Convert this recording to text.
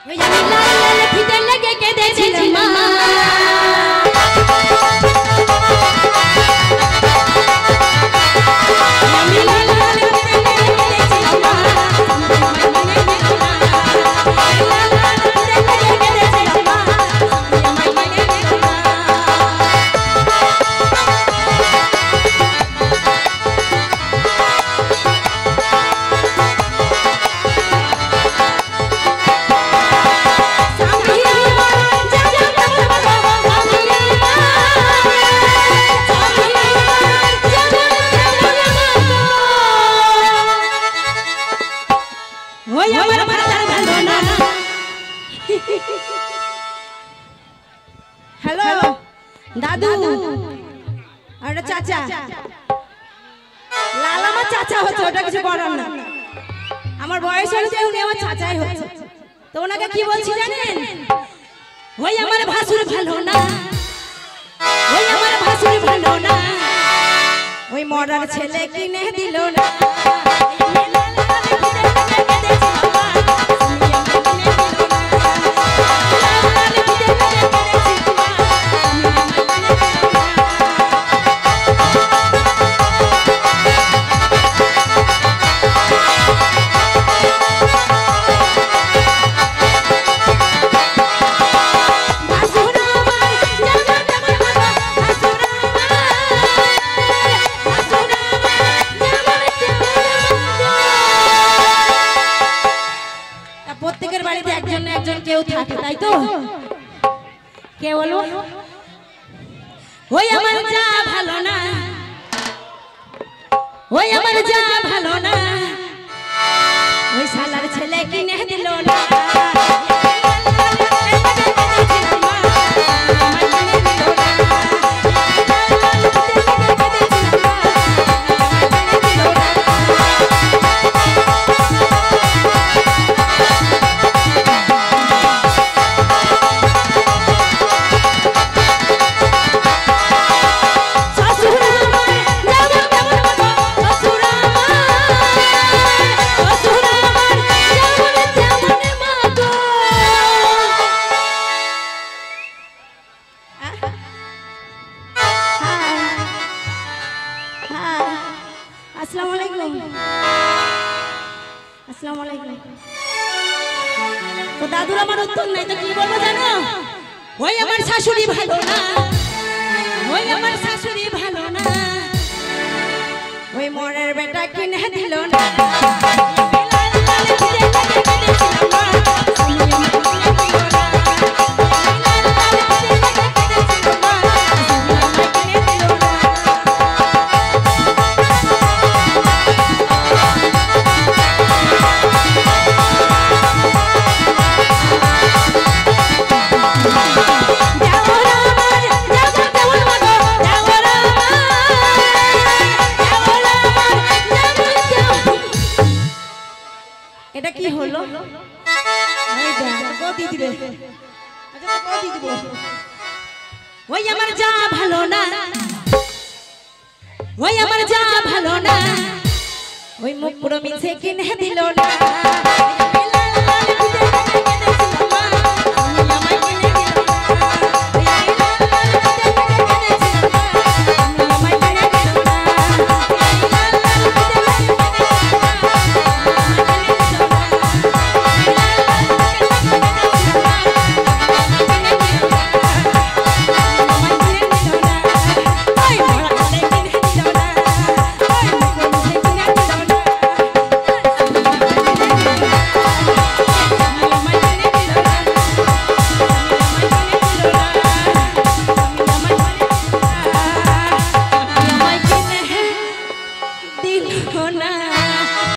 ওই আমি লাল লাল ফিতে লেগে কেঁদেছিলাম মা আমি লাল লাল ফিতে লেগে কেঁদেছিলাম মা মনে দিল না লাল লাল ফিতে লেগে কেঁদেছিলাম মা আমার মনে দিল না हेलो दादू और चाचा लाला আমার চাচা হচ্ছে ওটা কিছু করার না আমার বয়স হচ্ছে উনি আমার চাচাই হচ্ছে তো ওনাকে কি বলছি জানেন ওই আমার ভাসুর ভালো না ওই আমার ভাসুর ভালো না ওই মরার ছেলে কিনে দিল না প্রত্যেকের বাড়িতে একজন না একজন কেউ থাকে তাই তো কে বলো ওই আমার যা ভালো না ওই আমার যা ভালো না ওই শালার ছেলে কিনে দিল না তো দাদুর আমার উত্তর নাই তো কি বলবো জানো ওই আমার শাশুড়ি ভালো না ওই আমার শাশুড়ি ভালো না ওই মরের বেটা কিনে দিল না এটা কি হলো ওই আমার যা ভালো না ওই আমার যা ভালো না ওই মুখ পুরো মিছে কিনে দিল না